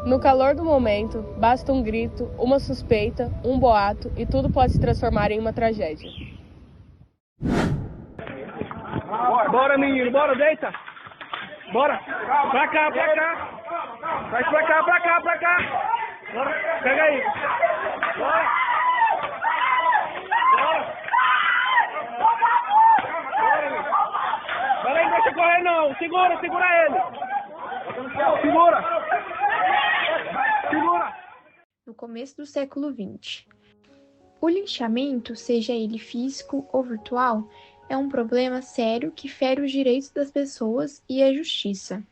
No calor do momento, basta um grito, uma suspeita, um boato e tudo pode se transformar em uma tragédia. Bora, menino, bora, deita. Bora. Pra cá, pra cá. Vai pra cá, pra cá, pra cá. Bora, pega aí. Bora. Bora. Bora aí, não deixa correr não. Segura ele. Segura. No começo do século XX. O linchamento, seja ele físico ou virtual, é um problema sério que fere os direitos das pessoas e a justiça.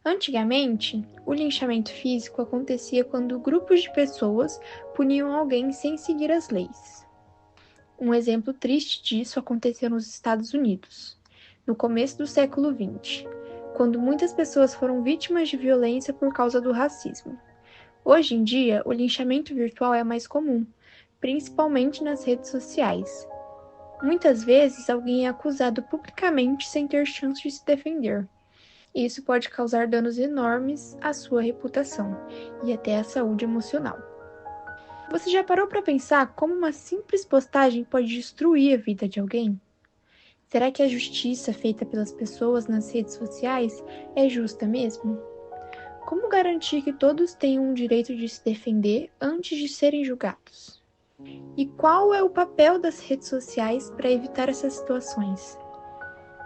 Antigamente, o linchamento físico acontecia quando grupos de pessoas puniam alguém sem seguir as leis. Um exemplo triste disso aconteceu nos Estados Unidos, no começo do século XX, quando muitas pessoas foram vítimas de violência por causa do racismo. Hoje em dia, o linchamento virtual é mais comum, principalmente nas redes sociais. Muitas vezes, alguém é acusado publicamente sem ter chance de se defender. Isso pode causar danos enormes à sua reputação e até à saúde emocional. Você já parou para pensar como uma simples postagem pode destruir a vida de alguém? Será que a justiça feita pelas pessoas nas redes sociais é justa mesmo? Como garantir que todos tenham o direito de se defender antes de serem julgados? E qual é o papel das redes sociais para evitar essas situações?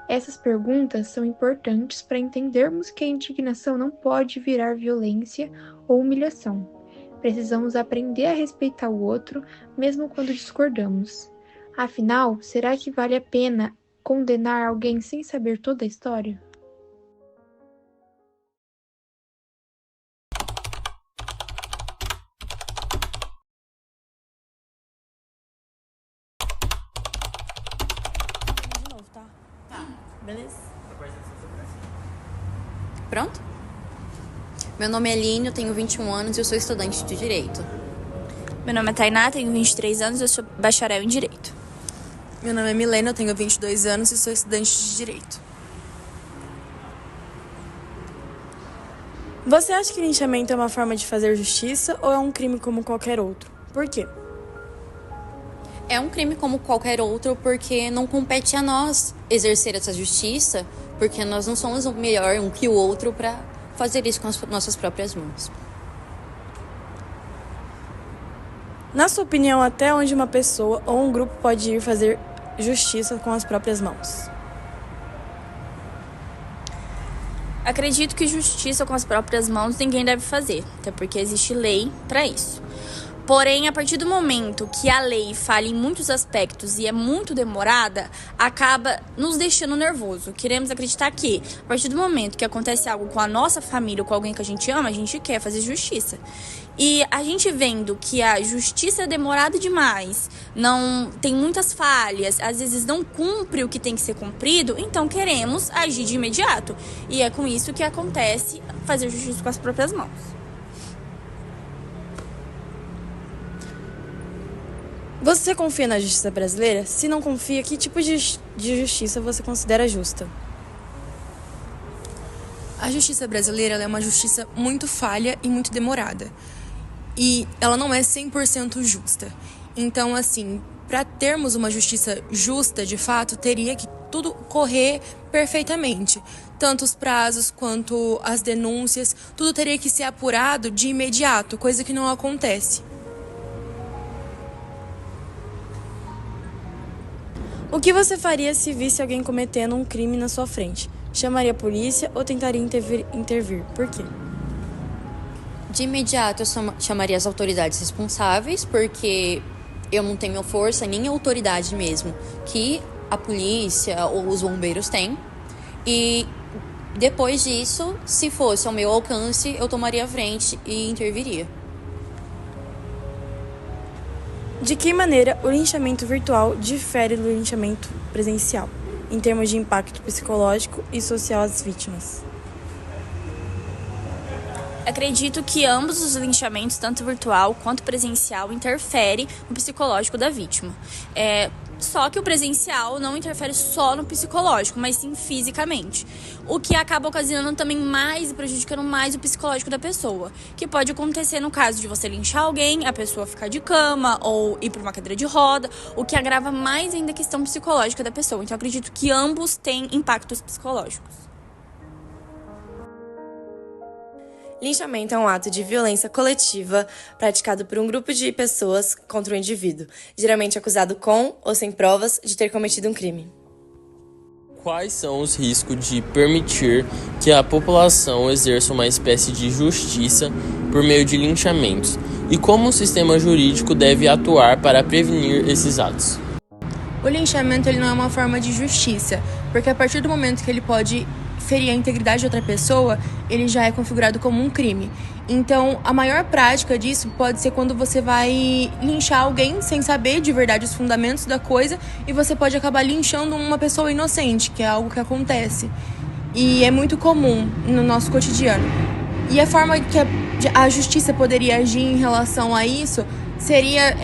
Essas perguntas são importantes para entendermos que a indignação não pode virar violência ou humilhação. Precisamos aprender a respeitar o outro, mesmo quando discordamos. Afinal, será que vale a pena condenar alguém sem saber toda a história? Beleza? Pronto? Meu nome é Aline, eu tenho 21 anos e eu sou estudante de Direito. Meu nome é Tainá, tenho 23 anos e eu sou bacharel em Direito. Meu nome é Milena, eu tenho 22 anos e sou estudante de Direito. Você acha que linchamento é uma forma de fazer justiça ou é um crime como qualquer outro? Por quê? É um crime como qualquer outro porque não compete a nós exercer essa justiça, porque nós não somos o melhor um que o outro para fazer isso com as nossas próprias mãos. Na sua opinião, até onde uma pessoa ou um grupo pode ir fazer justiça com as próprias mãos? Acredito que justiça com as próprias mãos ninguém deve fazer, até porque existe lei para isso. Porém, a partir do momento que a lei falha em muitos aspectos e é muito demorada, acaba nos deixando nervoso. Queremos acreditar que, a partir do momento que acontece algo com a nossa família ou com alguém que a gente ama, a gente quer fazer justiça. E a gente vendo que a justiça é demorada demais, não tem muitas falhas, às vezes não cumpre o que tem que ser cumprido, então queremos agir de imediato. E é com isso que acontece fazer justiça com as próprias mãos. Você confia na justiça brasileira? Se não confia, que tipo de justiça você considera justa? A justiça brasileira ela é uma justiça muito falha e muito demorada. E ela não é 100% justa. Então, assim, para termos uma justiça justa, de fato, teria que tudo correr perfeitamente. Tanto os prazos quanto as denúncias, tudo teria que ser apurado de imediato, coisa que não acontece. O que você faria se visse alguém cometendo um crime na sua frente? Chamaria a polícia ou tentaria intervir? Por quê? De imediato, eu chamaria as autoridades responsáveis, porque eu não tenho força nem autoridade mesmo que a polícia ou os bombeiros têm. E depois disso, se fosse ao meu alcance, eu tomaria a frente e interviria. De que maneira o linchamento virtual difere do linchamento presencial, em termos de impacto psicológico e social às vítimas? Acredito que ambos os linchamentos, tanto virtual quanto presencial, interferem no psicológico da vítima. Só que o presencial não interfere só no psicológico, mas sim fisicamente. O que acaba ocasionando também mais e prejudicando mais o psicológico da pessoa. Que pode acontecer no caso de você linchar alguém, a pessoa ficar de cama ou ir para uma cadeira de roda, o que agrava mais ainda a questão psicológica da pessoa. Então, eu acredito que ambos têm impactos psicológicos. Linchamento é um ato de violência coletiva praticado por um grupo de pessoas contra um indivíduo, geralmente acusado com ou sem provas de ter cometido um crime. Quais são os riscos de permitir que a população exerça uma espécie de justiça por meio de linchamentos? E como o sistema jurídico deve atuar para prevenir esses atos? O linchamento ele não é uma forma de justiça, porque a partir do momento que ele pode ferir a integridade de outra pessoa, ele já é configurado como um crime. Então, a maior prática disso pode ser quando você vai linchar alguém sem saber de verdade os fundamentos da coisa e você pode acabar linchando uma pessoa inocente, que é algo que acontece. E é muito comum no nosso cotidiano. E a forma que a justiça poderia agir em relação a isso seria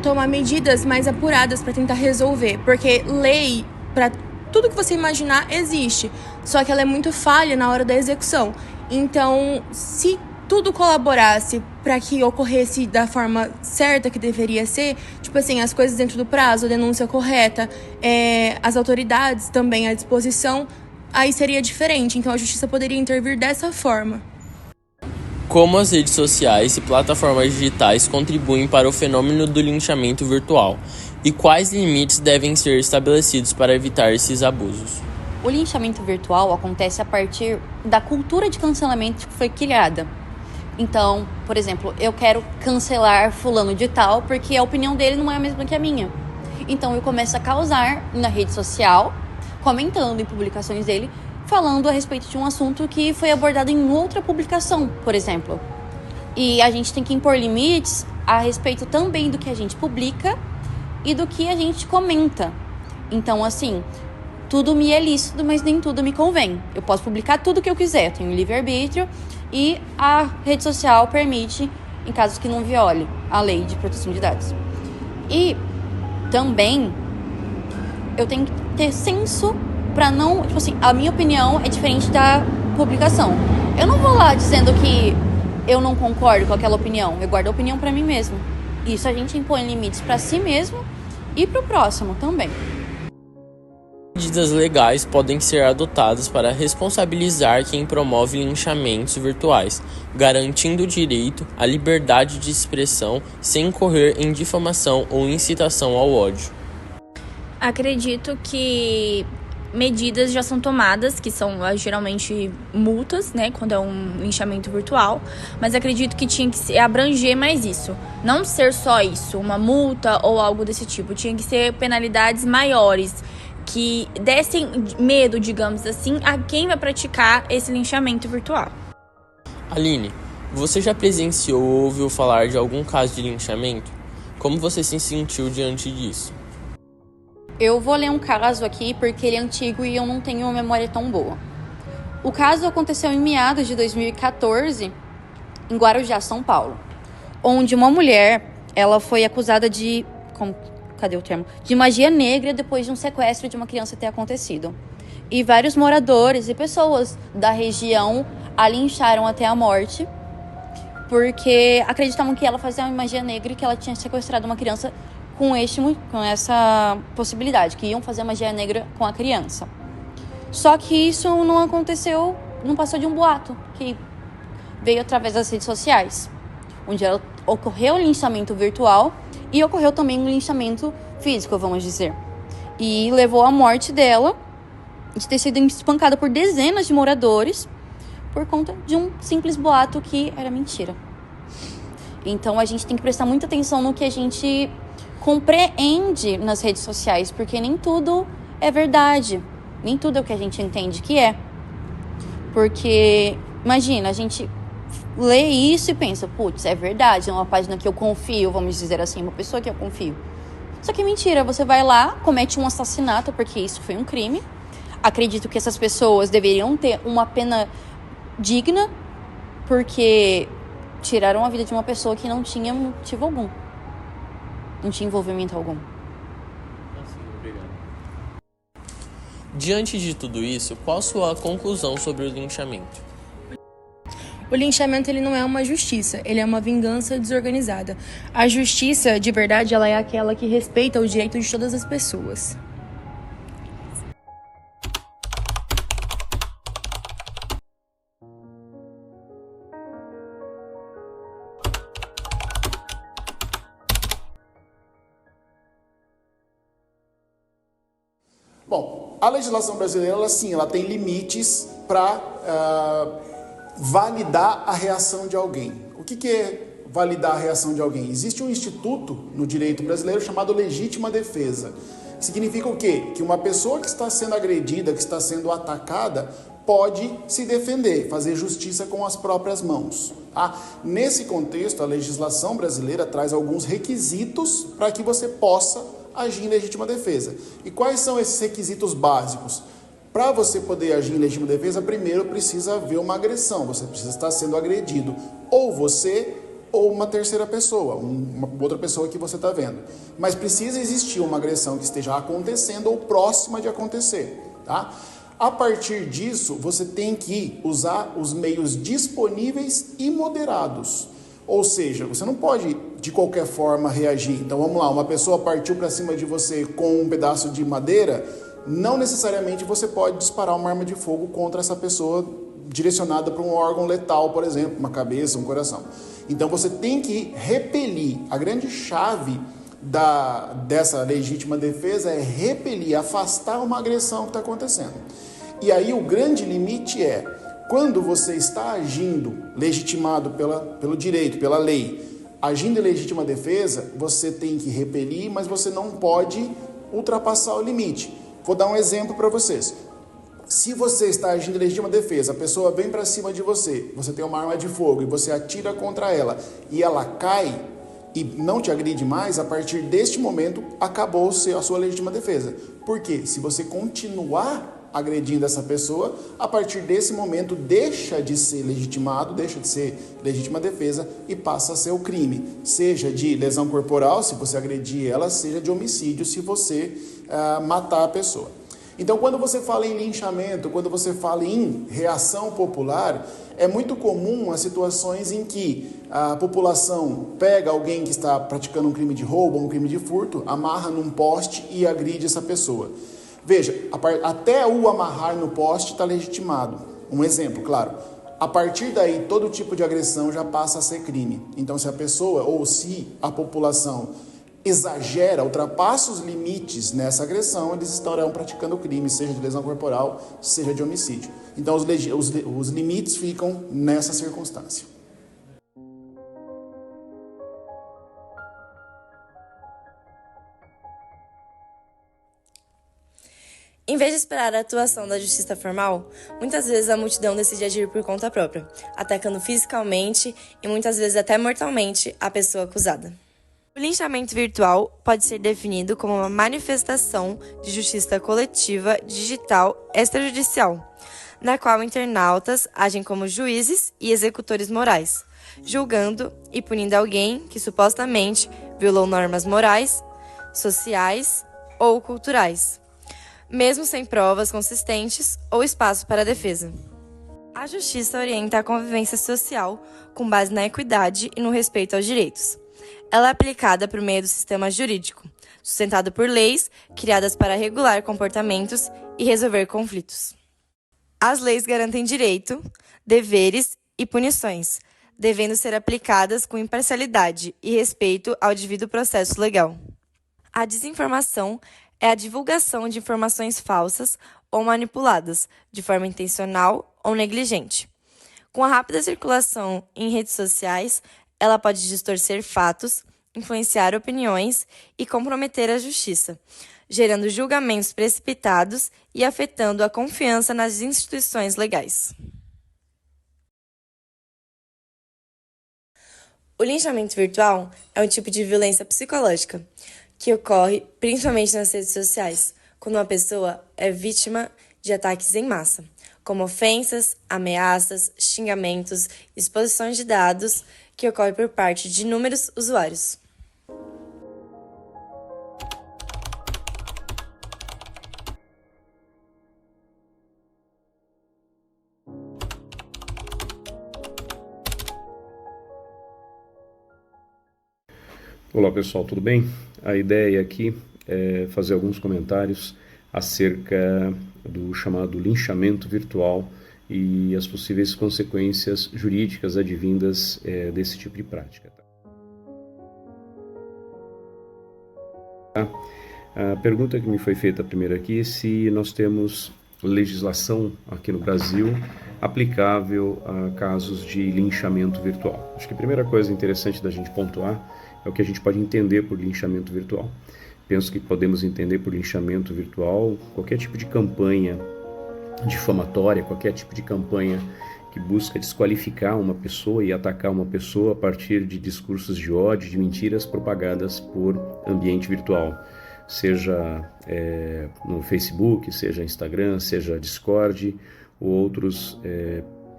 tomar medidas mais apuradas para tentar resolver, porque lei para tudo que você imaginar existe, só que ela é muito falha na hora da execução. Então, se tudo colaborasse para que ocorresse da forma certa que deveria ser, tipo assim, as coisas dentro do prazo, a denúncia correta, as autoridades também à disposição, aí seria diferente. Então, a justiça poderia intervir dessa forma. Como as redes sociais e plataformas digitais contribuem para o fenômeno do linchamento virtual? E quais limites devem ser estabelecidos para evitar esses abusos? O linchamento virtual acontece a partir da cultura de cancelamento que foi criada. Então, por exemplo, eu quero cancelar fulano de tal porque a opinião dele não é a mesma que a minha. Então eu começo a causar na rede social, comentando em publicações dele, falando a respeito de um assunto que foi abordado em outra publicação, por exemplo. E a gente tem que impor limites a respeito também do que a gente publica e do que a gente comenta. Então, assim, tudo me é lícito, mas nem tudo me convém. Eu posso publicar tudo que eu quiser, eu tenho livre-arbítrio e a rede social permite, em casos que não viole a lei de proteção de dados. E também eu tenho que ter senso para não, tipo assim, a minha opinião é diferente da publicação. Eu não vou lá dizendo que eu não concordo com aquela opinião, eu guardo a opinião para mim mesmo. Isso a gente impõe limites para si mesmo e para o próximo também. Medidas legais podem ser adotadas para responsabilizar quem promove linchamentos virtuais, garantindo o direito à liberdade de expressão sem incorrer em difamação ou incitação ao ódio. Acredito que medidas já são tomadas, que são geralmente multas, né, quando é um linchamento virtual, mas acredito que tinha que abranger mais isso. Não ser só isso, uma multa ou algo desse tipo, tinha que ser penalidades maiores, que dessem medo, digamos assim, a quem vai praticar esse linchamento virtual. Aline, você já presenciou ou ouviu falar de algum caso de linchamento? Como você se sentiu diante disso? Eu vou ler um caso aqui porque ele é antigo e eu não tenho uma memória tão boa. O caso aconteceu em meados de 2014, em Guarujá, São Paulo, onde uma mulher, ela foi acusada de... de magia negra depois de um sequestro de uma criança ter acontecido. E vários moradores e pessoas da região a lincharam até a morte, porque acreditavam que ela fazia uma magia negra e que ela tinha sequestrado uma criança com essa possibilidade, que iam fazer magia negra com a criança. Só que isso não aconteceu, não passou de um boato, que veio através das redes sociais, onde ocorreu o linchamento virtual e ocorreu também um linchamento físico, vamos dizer. E levou à morte dela, de ter sido espancada por dezenas de moradores, por conta de um simples boato que era mentira. Então a gente tem que prestar muita atenção no que a gente compreende nas redes sociais, porque nem tudo é verdade, nem tudo é o que a gente entende que é. Porque, imagina, a gente lê isso e pensa, putz, é verdade, é uma página que eu confio, vamos dizer assim, uma pessoa que eu confio. Só que mentira, você vai lá, comete um assassinato, porque isso foi um crime. Acredito que essas pessoas deveriam ter uma pena digna, porque tiraram a vida de uma pessoa que não tinha motivo algum. Não tinha envolvimento algum. Diante de tudo isso, qual sua conclusão sobre o linchamento? O linchamento ele não é uma justiça, ele é uma vingança desorganizada. A justiça, de verdade, ela é aquela que respeita o direito de todas as pessoas. Bom, a legislação brasileira, ela tem limites para validar a reação de alguém. O que é validar a reação de alguém? Existe um instituto no direito brasileiro chamado legítima defesa. Significa o quê? Que uma pessoa que está sendo agredida, que está sendo atacada, pode se defender, fazer justiça com as próprias mãos. Tá? Nesse contexto, a legislação brasileira traz alguns requisitos para que você possa agir em legítima defesa. E quais são esses requisitos básicos? Para você poder agir em legítima defesa, primeiro precisa haver uma agressão, você precisa estar sendo agredido, ou você ou uma terceira pessoa, uma outra pessoa que você está vendo. Mas precisa existir uma agressão que esteja acontecendo ou próxima de acontecer. Tá? A partir disso, você tem que usar os meios disponíveis e moderados. Ou seja, você não pode de qualquer forma reagir. Então vamos lá, uma pessoa partiu para cima de você com um pedaço de madeira, não necessariamente você pode disparar uma arma de fogo contra essa pessoa direcionada para um órgão letal, por exemplo, uma cabeça, um coração. Então você tem que repelir. A grande chave dessa legítima defesa é repelir, afastar uma agressão que está acontecendo. E aí o grande limite é, quando você está agindo legitimado pelo direito, pela lei, agindo em legítima defesa, você tem que repelir, mas você não pode ultrapassar o limite. Vou dar um exemplo para vocês. Se você está agindo em legítima defesa, a pessoa vem para cima de você, você tem uma arma de fogo e você atira contra ela e ela cai e não te agride mais, a partir deste momento acabou a sua legítima defesa. Por quê? Se você continuar agredindo essa pessoa, a partir desse momento deixa de ser legitimado, deixa de ser legítima defesa e passa a ser o crime, seja de lesão corporal, se você agredir ela, seja de homicídio, se você matar a pessoa. Então, quando você fala em linchamento, quando você fala em reação popular, é muito comum as situações em que a população pega alguém que está praticando um crime de roubo, um crime de furto, amarra num poste e agride essa pessoa. Veja, até o amarrar no poste está legitimado. Um exemplo, claro. A partir daí, todo tipo de agressão já passa a ser crime. Então, se a pessoa ou se a população exagera, ultrapassa os limites nessa agressão, eles estarão praticando crime, seja de lesão corporal, seja de homicídio. Então, os limites ficam nessa circunstância. Em vez de esperar a atuação da justiça formal, muitas vezes a multidão decide agir por conta própria, atacando fisicamente e muitas vezes até mortalmente a pessoa acusada. O linchamento virtual pode ser definido como uma manifestação de justiça coletiva digital extrajudicial, na qual internautas agem como juízes e executores morais, julgando e punindo alguém que supostamente violou normas morais, sociais ou culturais, mesmo sem provas consistentes ou espaço para a defesa. A justiça orienta a convivência social com base na equidade e no respeito aos direitos. Ela é aplicada por meio do sistema jurídico, sustentado por leis criadas para regular comportamentos e resolver conflitos. As leis garantem direito, deveres e punições, devendo ser aplicadas com imparcialidade e respeito ao devido processo legal. A desinformação é a divulgação de informações falsas ou manipuladas, de forma intencional ou negligente. Com a rápida circulação em redes sociais, ela pode distorcer fatos, influenciar opiniões e comprometer a justiça, gerando julgamentos precipitados e afetando a confiança nas instituições legais. O linchamento virtual é um tipo de violência psicológica que ocorre principalmente nas redes sociais, quando uma pessoa é vítima de ataques em massa, como ofensas, ameaças, xingamentos, exposições de dados que ocorre por parte de inúmeros usuários. Olá pessoal, tudo bem? A ideia aqui é fazer alguns comentários acerca do chamado linchamento virtual e as possíveis consequências jurídicas advindas desse tipo de prática. A pergunta que me foi feita primeiro aqui é se nós temos legislação aqui no Brasil aplicável a casos de linchamento virtual. Acho que a primeira coisa interessante da gente pontuar é o que a gente pode entender por linchamento virtual. Penso que podemos entender por linchamento virtual qualquer tipo de campanha difamatória, qualquer tipo de campanha que busca desqualificar uma pessoa e atacar uma pessoa a partir de discursos de ódio, de mentiras propagadas por ambiente virtual. Seja no Facebook, seja Instagram, seja Discord ou outros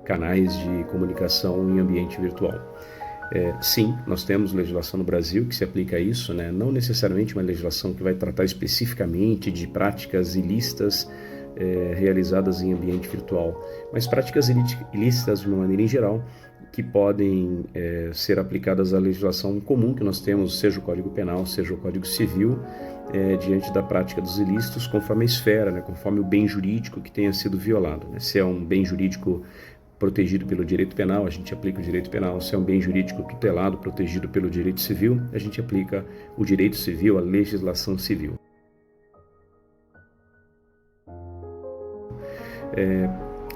canais de comunicação em ambiente virtual. Sim, nós temos legislação no Brasil que se aplica a isso, né? Não necessariamente uma legislação que vai tratar especificamente de práticas ilícitas realizadas em ambiente virtual, mas práticas ilícitas de uma maneira em geral que podem ser aplicadas à legislação comum que nós temos, seja o Código Penal, seja o Código Civil, diante da prática dos ilícitos, conforme a esfera, né, conforme o bem jurídico que tenha sido violado. Né? Se é um bem jurídico protegido pelo direito penal, a gente aplica o direito penal. Se é um bem jurídico tutelado, protegido pelo direito civil, a gente aplica o direito civil, a legislação civil.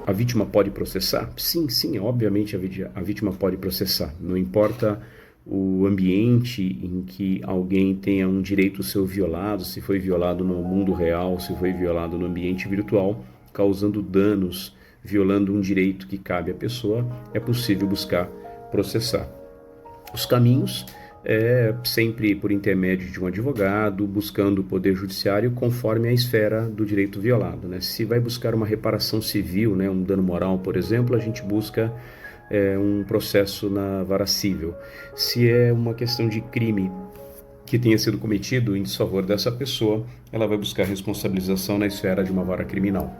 A vítima pode processar? Sim, obviamente a vítima pode processar. Não importa o ambiente em que alguém tenha um direito seu violado, se foi violado no mundo real, se foi violado no ambiente virtual, causando danos, violando um direito que cabe à pessoa, é possível buscar processar. Os caminhos sempre por intermédio de um advogado, buscando o poder judiciário conforme a esfera do direito violado. Né? Se vai buscar uma reparação civil, né, um dano moral, por exemplo, a gente busca um processo na vara civil. Se é uma questão de crime que tenha sido cometido em desfavor dessa pessoa, ela vai buscar responsabilização na esfera de uma vara criminal.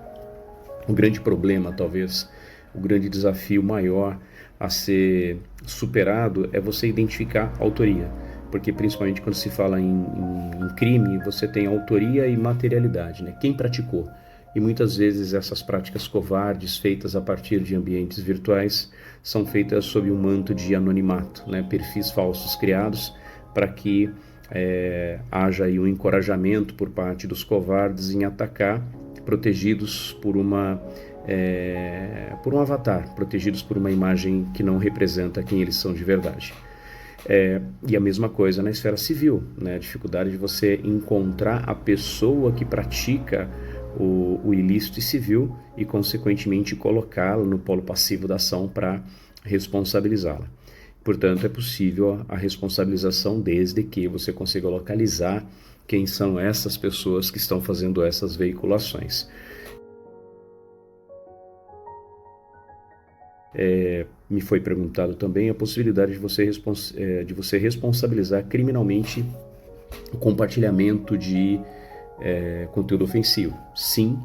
O grande problema, talvez, o grande desafio maior a ser superado é você identificar a autoria, porque principalmente quando se fala em crime, você tem autoria e materialidade, né? Quem praticou? E muitas vezes essas práticas covardes feitas a partir de ambientes virtuais são feitas sob um manto de anonimato, né? Perfis falsos criados para que haja aí um encorajamento por parte dos covardes em atacar, protegidos por um avatar, protegidos por uma imagem que não representa quem eles são de verdade. E a mesma coisa na esfera civil, né? A dificuldade de você encontrar a pessoa que pratica o ilícito civil e, consequentemente, colocá-la no polo passivo da ação para responsabilizá-la. Portanto, é possível a responsabilização desde que você consiga localizar quem são essas pessoas que estão fazendo essas veiculações. Me foi perguntado também a possibilidade de você responsabilizar criminalmente o compartilhamento de conteúdo ofensivo. Sim,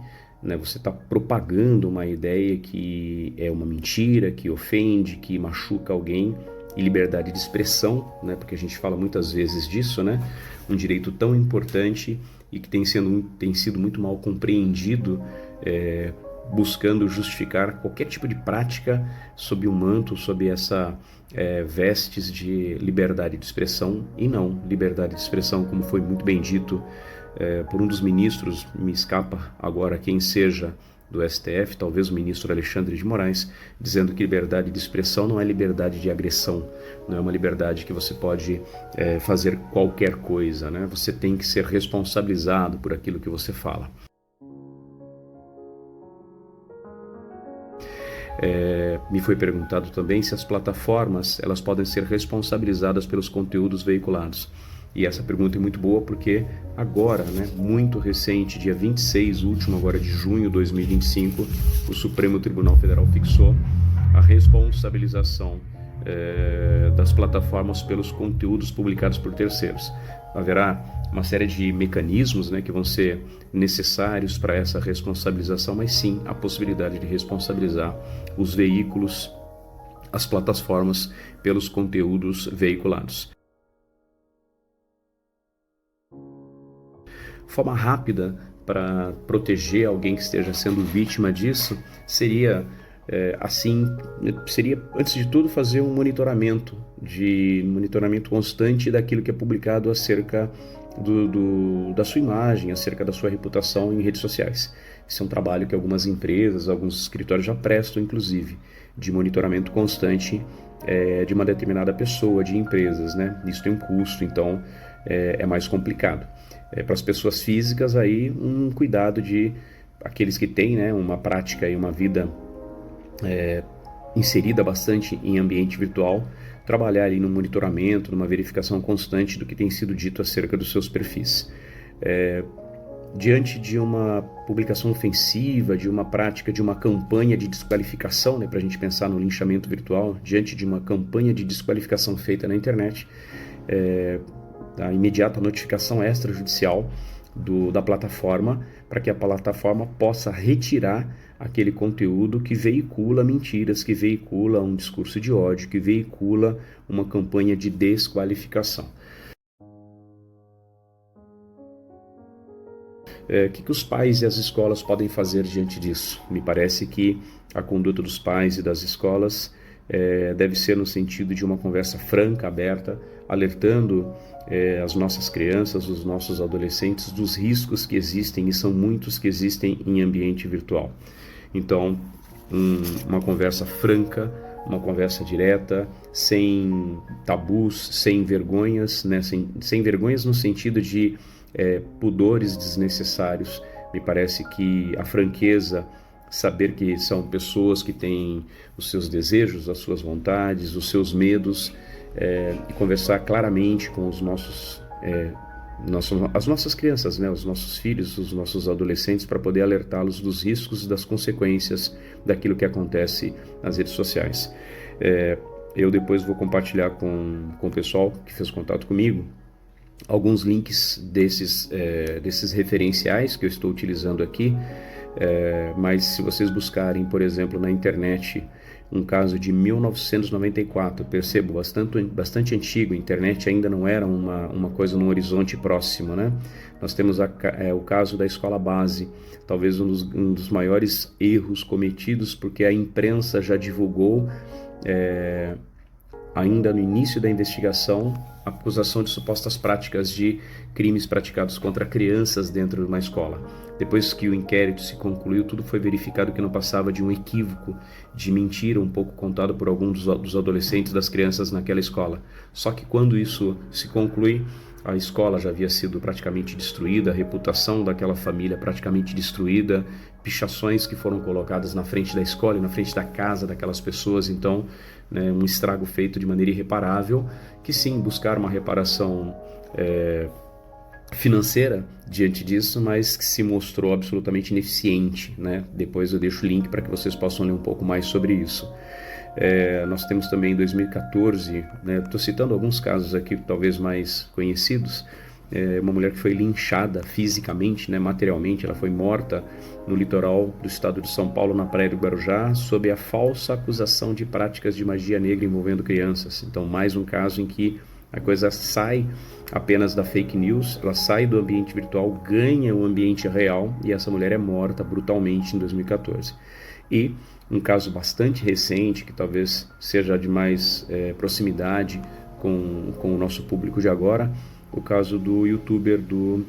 né, você está propagando uma ideia que é uma mentira, que ofende, que machuca alguém, e liberdade de expressão, né, porque a gente fala muitas vezes disso, né, um direito tão importante e que tem sido muito mal compreendido, buscando justificar qualquer tipo de prática sob um manto, sob essa vestes de liberdade de expressão, e não liberdade de expressão, como foi muito bem dito por um dos ministros, me escapa agora quem seja, do STF, talvez o ministro Alexandre de Moraes, dizendo que liberdade de expressão não é liberdade de agressão, não é uma liberdade que você pode fazer qualquer coisa, né? Você tem que ser responsabilizado por aquilo que você fala. Me foi perguntado também se as plataformas elas podem ser responsabilizadas pelos conteúdos veiculados. E essa pergunta é muito boa porque agora, né, muito recente, dia 26, último agora de junho de 2025, o Supremo Tribunal Federal fixou a responsabilização das plataformas pelos conteúdos publicados por terceiros. Haverá uma série de mecanismos, né, que vão ser necessários para essa responsabilização, mas sim a possibilidade de responsabilizar os veículos, as plataformas, pelos conteúdos veiculados. forma rápida para proteger alguém que esteja sendo vítima disso seria seria antes de tudo fazer um monitoramento constante daquilo que é publicado acerca da sua imagem, acerca da sua reputação em redes sociais. Esse é um trabalho que algumas empresas, alguns escritórios já prestam, inclusive, de monitoramento constante de uma determinada pessoa, de empresas, né? Isso tem um custo, então é mais complicado. Para as pessoas físicas, aí um cuidado de aqueles que têm, né, uma prática e uma vida inserida bastante em ambiente virtual, trabalhar ali no monitoramento, numa verificação constante do que tem sido dito acerca dos seus perfis. Diante de uma publicação ofensiva, de uma prática, de uma campanha de desqualificação, né, para a gente pensar no linchamento virtual, diante de uma campanha de desqualificação feita na internet, a imediata notificação extrajudicial da plataforma, para que a plataforma possa retirar aquele conteúdo que veicula mentiras, que veicula um discurso de ódio, que veicula uma campanha de desqualificação. O que os pais e as escolas podem fazer diante disso? Me parece que a conduta dos pais e das escolas deve ser no sentido de uma conversa franca, aberta, alertando as nossas crianças, os nossos adolescentes dos riscos que existem, e são muitos que existem em ambiente virtual. Então, uma conversa franca, uma conversa direta, sem tabus, sem vergonhas, né? Sem vergonhas no sentido de pudores desnecessários. Me parece que a franqueza, saber que são pessoas que têm os seus desejos, as suas vontades, os seus medos, e conversar claramente com as nossas crianças, né, os nossos filhos, os nossos adolescentes, para poder alertá-los dos riscos e das consequências daquilo que acontece nas redes sociais. Eu depois vou compartilhar com o pessoal que fez contato comigo alguns links desses referenciais que eu estou utilizando aqui, mas se vocês buscarem, por exemplo, na internet, um caso de 1994, percebo, bastante antigo, a internet ainda não era uma coisa num horizonte próximo, né? Nós temos o caso da escola base, talvez um dos maiores erros cometidos, porque a imprensa já divulgou, ainda no início da investigação, a acusação de supostas práticas de crimes praticados contra crianças dentro de uma escola. Depois que o inquérito se concluiu, tudo foi verificado que não passava de um equívoco, de mentira um pouco contado por alguns dos adolescentes, das crianças naquela escola. Só que quando isso se conclui, a escola já havia sido praticamente destruída, a reputação daquela família praticamente destruída, pichações que foram colocadas na frente da escola e na frente da casa daquelas pessoas. Então, né, um estrago feito de maneira irreparável, que sim, buscar uma reparação financeira diante disso, mas que se mostrou absolutamente ineficiente, né? Depois eu deixo o link para que vocês possam ler um pouco mais sobre isso. Nós temos também em 2014, né, estou citando alguns casos aqui talvez mais conhecidos, uma mulher que foi linchada fisicamente, né, materialmente, ela foi morta no litoral do estado de São Paulo, na praia do Guarujá, sob a falsa acusação de práticas de magia negra envolvendo crianças. Então, mais um caso em que a coisa sai apenas da fake news, ela sai do ambiente virtual, ganha o ambiente real, e essa mulher é morta brutalmente em 2014. E um caso bastante recente, que talvez seja de mais proximidade com o nosso público de agora, o caso do youtuber do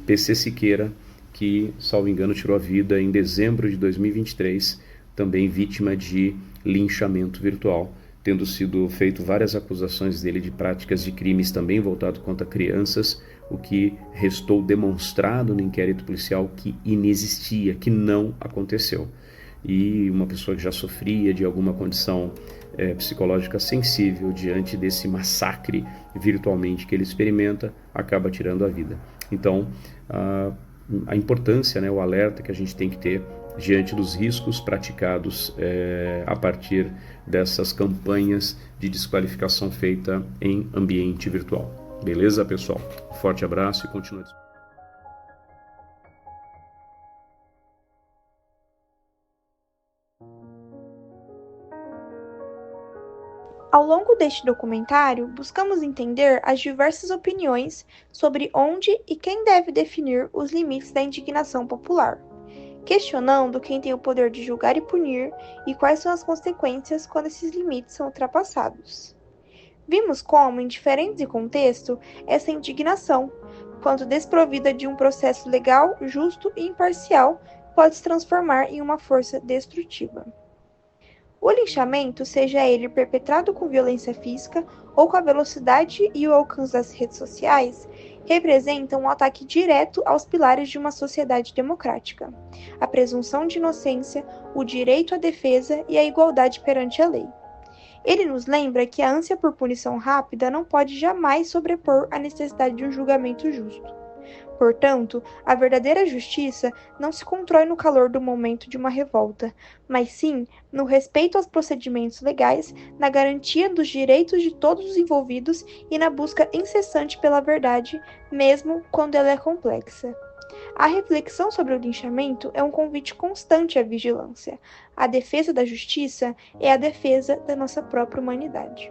PC Siqueira, que, salvo engano, tirou a vida em dezembro de 2023, também vítima de linchamento virtual, tendo sido feito várias acusações dele de práticas de crimes também voltados contra crianças, o que restou demonstrado no inquérito policial que inexistia, que não aconteceu. E uma pessoa que já sofria de alguma condição psicológica sensível diante desse massacre virtualmente que ele experimenta, acaba tirando a vida. Então, a importância, né, o alerta que a gente tem que ter diante dos riscos praticados a partir dessas campanhas de desqualificação feita em ambiente virtual. Beleza, pessoal? Forte abraço e continue. Ao longo deste documentário, buscamos entender as diversas opiniões sobre onde e quem deve definir os limites da indignação popular, questionando quem tem o poder de julgar e punir e quais são as consequências quando esses limites são ultrapassados. Vimos como, em diferentes contextos, essa indignação, quando desprovida de um processo legal, justo e imparcial, pode se transformar em uma força destrutiva. O linchamento, seja ele perpetrado com violência física ou com a velocidade e o alcance das redes sociais, representa um ataque direto aos pilares de uma sociedade democrática: a presunção de inocência, o direito à defesa e a igualdade perante a lei. Ele nos lembra que a ânsia por punição rápida não pode jamais sobrepor a necessidade de um julgamento justo. Portanto, a verdadeira justiça não se constrói no calor do momento de uma revolta, mas sim no respeito aos procedimentos legais, na garantia dos direitos de todos os envolvidos e na busca incessante pela verdade, mesmo quando ela é complexa. A reflexão sobre o linchamento é um convite constante à vigilância. A defesa da justiça é a defesa da nossa própria humanidade.